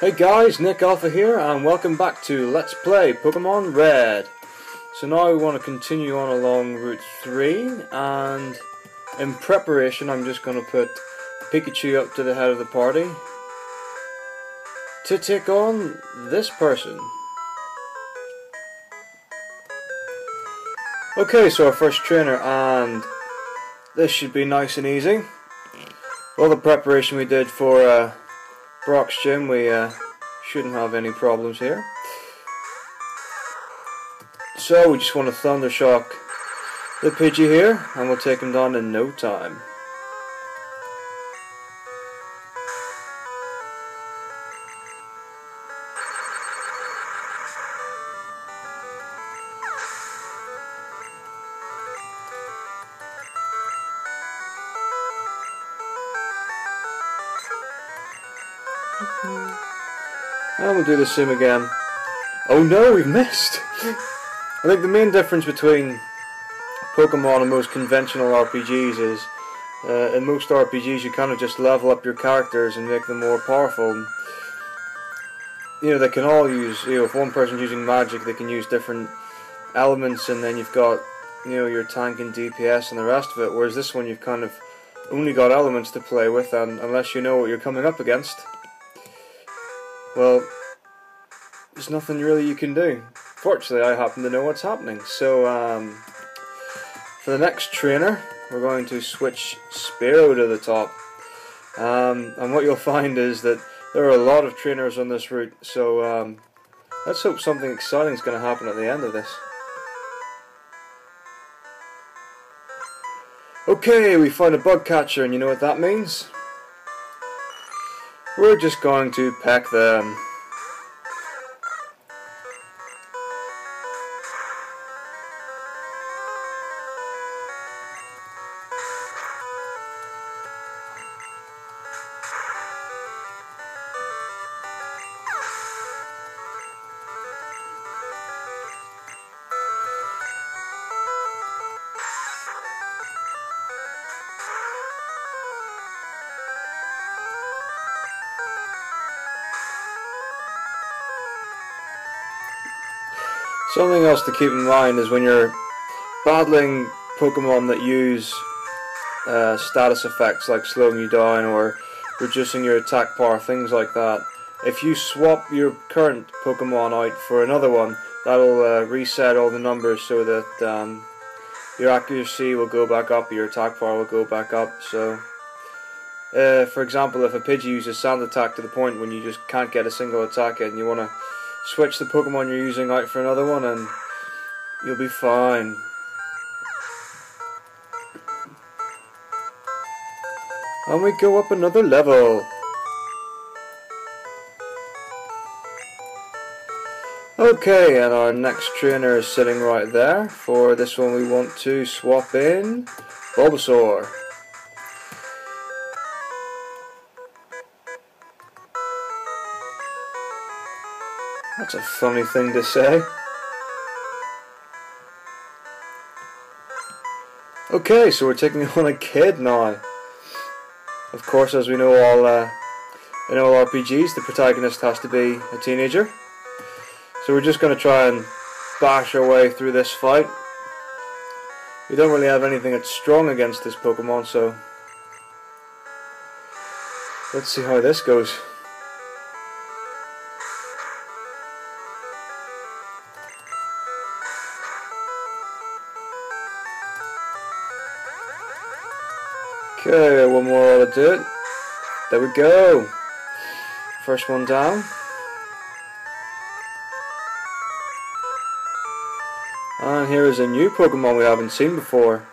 Hey guys, Nick Alpha here, and welcome back to Let's Play Pokemon Red. So now we want to continue on along Route 3, and in preparation I'm just going to put Pikachu up to the head of the party to take on this person. Okay, so our first trainer, and this should be nice and easy. All the preparation we did for Brock's gym, we shouldn't have any problems here. So we just want to Thunder Shock the Pidgey here, and we'll take him down in no time. And we'll do the same again. Oh no, we've missed! I think the main difference between Pokemon and most conventional RPGs is in most RPGs you kind of just level up your characters and make them more powerful. You know, they can all use, if one person's using magic, they can use different elements, and then you've got, your tank and DPS and the rest of it, whereas this one you've kind of only got elements to play with, and unless you know what you're coming up against, well, there's nothing really you can do. Fortunately, I happen to know what's happening. So, for the next trainer, we're going to switch Spearow to the top. And what you'll find is that there are a lot of trainers on this route. So, let's hope something exciting is going to happen at the end of this. Okay, we found a bug catcher, and you know what that means? We're just going to peck them. Something else to keep in mind is when you're battling Pokemon that use status effects like slowing you down or reducing your attack power, things like that. If you swap your current Pokemon out for another one, that'll reset all the numbers so that your accuracy will go back up, your attack power will go back up. So, for example, if a Pidgey uses Sand Attack to the point when you just can't get a single attack in, you want to switch the Pokemon you're using out for another one and you'll be fine. And we go up another level. Okay, and our next trainer is sitting right there. For this one we want to swap in Bulbasaur. That's a funny thing to say. Okay, so we're taking on a kid now. Of course, as we know in all RPGs, the protagonist has to be a teenager. So we're just going to try and bash our way through this fight. We don't really have anything that's strong against this Pokemon, so let's see how this goes. Okay, one more ought to do it. There we go. First one down. And here is a new Pokemon we haven't seen before.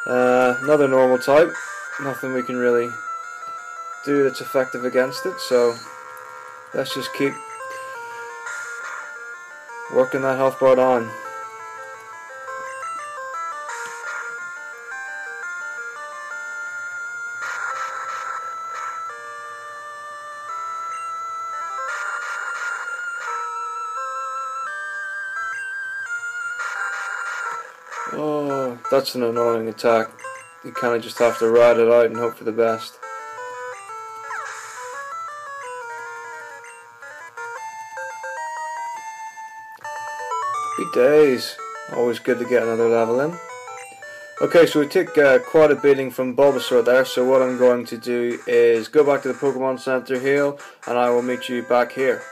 Another normal type. Nothing we can really do that's effective against it, so let's just keep working that health bar on. Oh, that's an annoying attack. You kind of just have to ride it out and hope for the best. Happy days. Always good to get another level in. Okay, so we took quite a beating from Bulbasaur there, so what I'm going to do is go back to the Pokemon Center, heal, and I will meet you back here.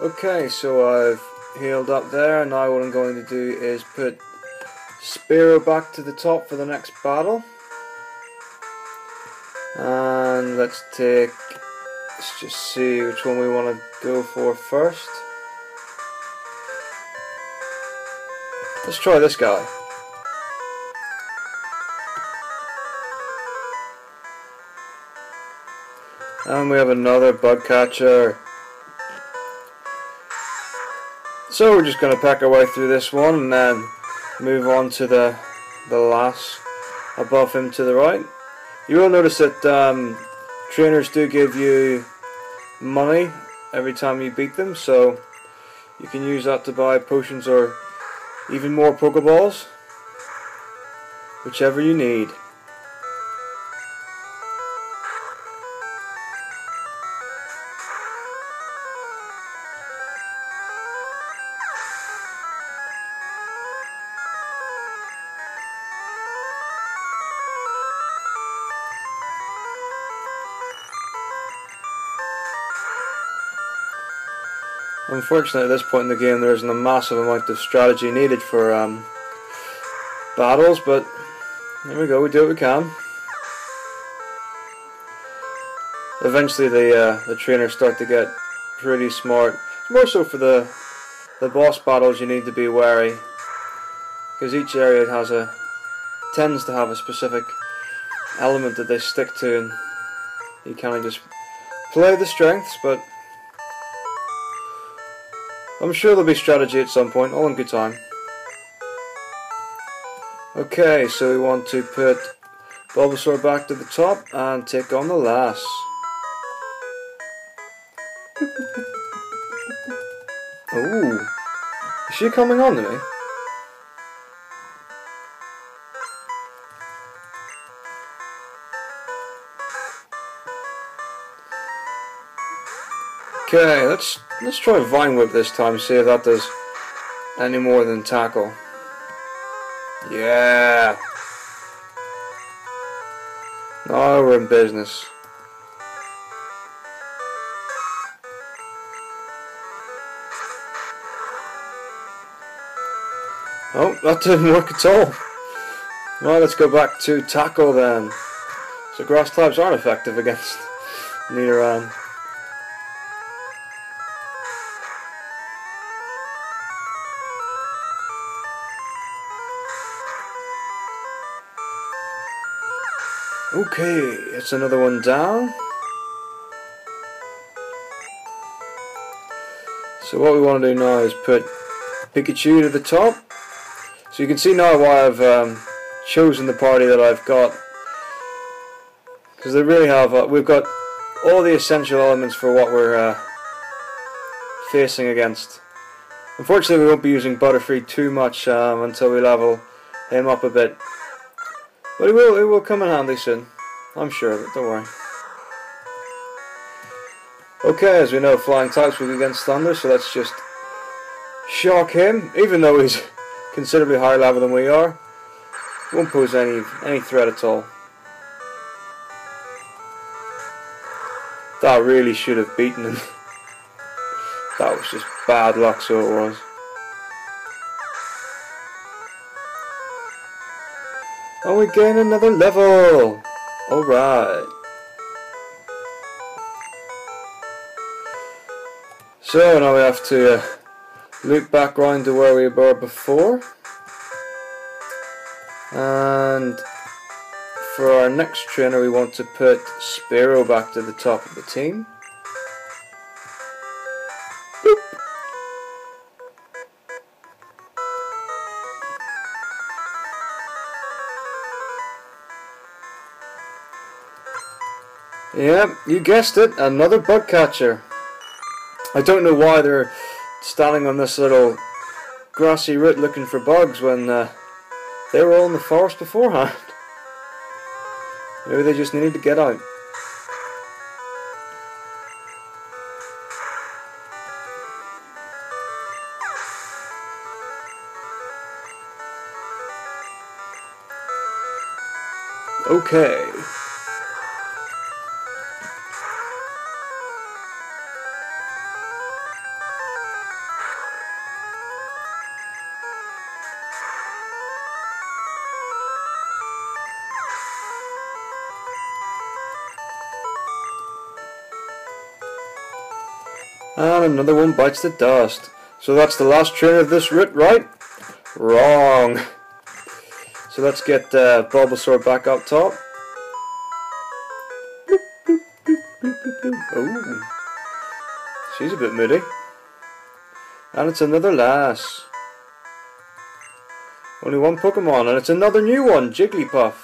Okay, so I've healed up there, and now what I'm going to do is put Spearow back to the top for the next battle. And let's just see which one we want to go for first. Let's try this guy. And we have another bug catcher. So we're just going to pack our way through this one and then move on to the last above him to the right. You will notice that trainers do give you money every time you beat them, so you can use that to buy potions or even more Pokeballs, whichever you need. Unfortunately, at this point in the game, there isn't a massive amount of strategy needed for battles, but there we go, we do what we can. Eventually, the trainers start to get pretty smart. More so for the boss battles, you need to be wary, because each area tends to have a specific element that they stick to, and you kind of just play the strengths, but I'm sure there'll be strategy at some point, all in good time. Okay, so we want to put Bulbasaur back to the top and take on the last. Ooh, is she coming on to me? Okay, let's try Vine Whip this time, see if that does any more than tackle. Yeah! Now we're in business. Oh, that didn't work at all. Right, let's go back to tackle then. So grass types aren't effective against Nidoran. Okay, it's another one down. So what we want to do now is put Pikachu to the top. So you can see now why I've chosen the party that I've got, because they really have. We've got all the essential elements for what we're facing against. Unfortunately, we won't be using Butterfree too much until we level him up a bit. But it will come in handy soon. I'm sure of it, don't worry. Okay, as we know, flying types will be against Thunder, so let's just shock him, even though he's considerably higher level than we are. Won't pose any threat at all. That really should have beaten him. That was just bad luck, so it was. And we gain another level! Alright. So now we have to loop back round to where we were before. And for our next trainer we want to put Spearow back to the top of the team. Boop. Yep, you guessed it, another bug catcher. I don't know why they're standing on this little grassy root looking for bugs when they were all in the forest beforehand. Maybe they just needed to get out. Okay. And another one bites the dust. So that's the last trainer of this route, right? Wrong. So let's get Bulbasaur back up top. Oh, she's a bit moody. And it's another lass. Only one Pokemon, and it's another new one, Jigglypuff.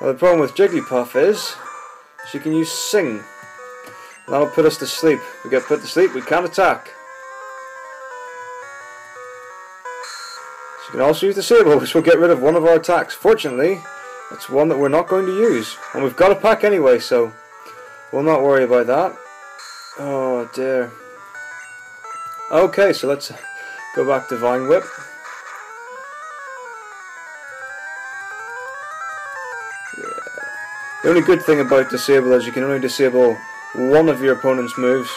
Well, the problem with Jigglypuff is she can use Sing. That'll put us to sleep. We get put to sleep, we can't attack. She can also use Disable, which will get rid of one of our attacks. Fortunately, it's one that we're not going to use. And we've got a pack anyway, so we'll not worry about that. Oh dear. Okay, so let's go back to Vine Whip. The only good thing about Disable is you can only disable one of your opponent's moves.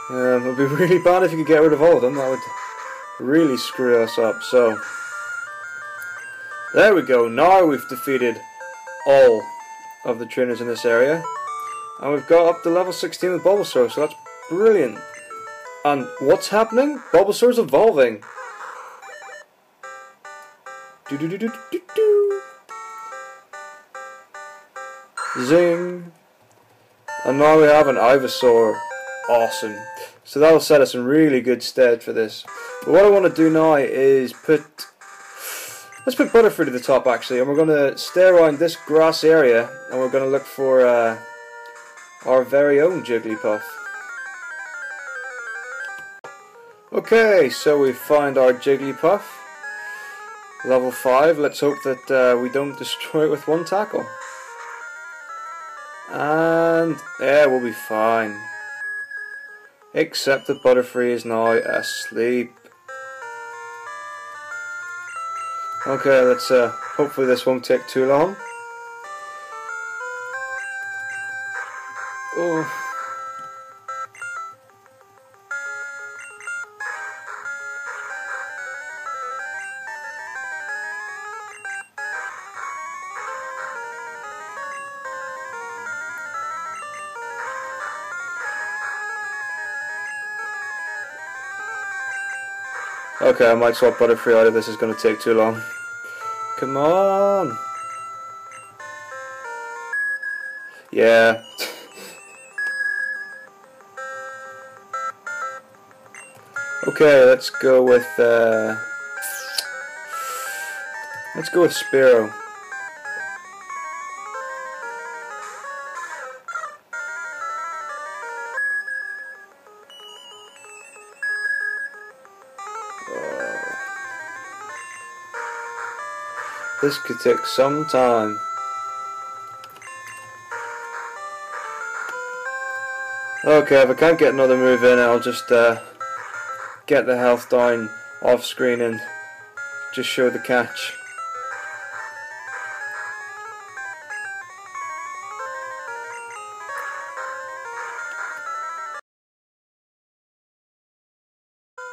It would be really bad if you could get rid of all of them. That would really screw us up. So there we go. Now we've defeated all of the trainers in this area, and we've got up to level 16 with Bulbasaur. So that's brilliant. And what's happening? Bulbasaur's evolving. Do do do do do do. Zing. And now we have an Ivysaur. Awesome. So that'll set us in really good stead for this. But what I want to do now is let's put Butterfree at the top actually, and we're going to stay around this grass area, and we're going to look for our very own Jigglypuff. Okay, so we find our Jigglypuff. Level 5. Let's hope that we don't destroy it with one tackle. And yeah, we'll be fine. Except that Butterfree is now asleep. Okay, let's hopefully this won't take too long. Oh. Okay, I might swap Butterfree out if this is going to take too long. Come on! Yeah. Okay, let's go with Spearow. This could take some time. Okay, if I can't get another move in, I'll just get the health down off screen and just show the catch.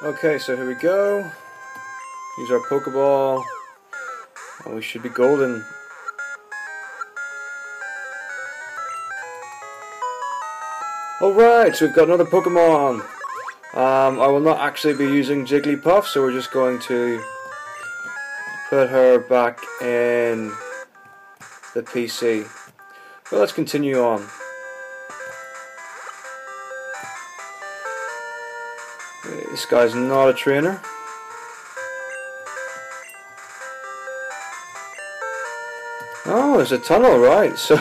Okay, so here we go. Use our Pokeball. And we should be golden. Alright, so we've got another Pokemon. I will not actually be using Jigglypuff, so we're just going to put her back in the PC. But let's continue on. This guy's not a trainer. Oh, there's a tunnel, right, so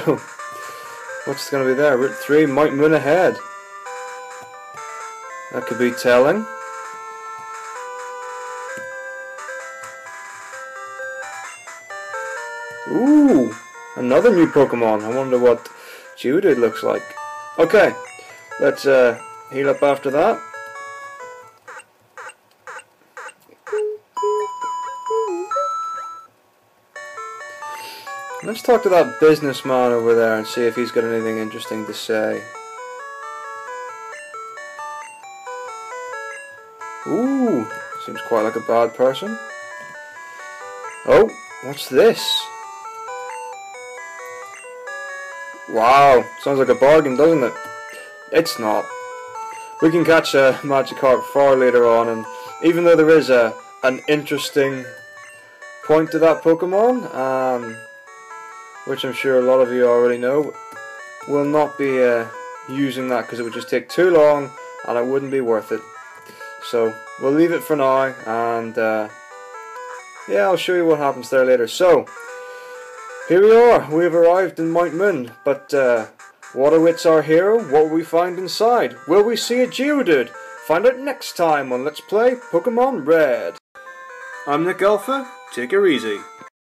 what's going to be there? Route 3, Mount Moon ahead. That could be telling. Ooh, another new Pokemon. I wonder what Geodude looks like. Okay, let's heal up after that. Let's talk to that businessman over there and see if he's got anything interesting to say. Ooh, seems quite like a bad person. Oh, what's this? Wow, sounds like a bargain, doesn't it? It's not. We can catch a Magikarp far later on, and even though there is an interesting point to that Pokemon, which I'm sure a lot of you already know, we'll not be using that because it would just take too long and it wouldn't be worth it. So we'll leave it for now, and yeah, I'll show you what happens there later. So here we are, we've arrived in Mount Moon, but what awaits our hero? What will we find inside? Will we see a Geodude? Find out next time on Let's Play Pokemon Red. I'm Nick Alpha, take her easy.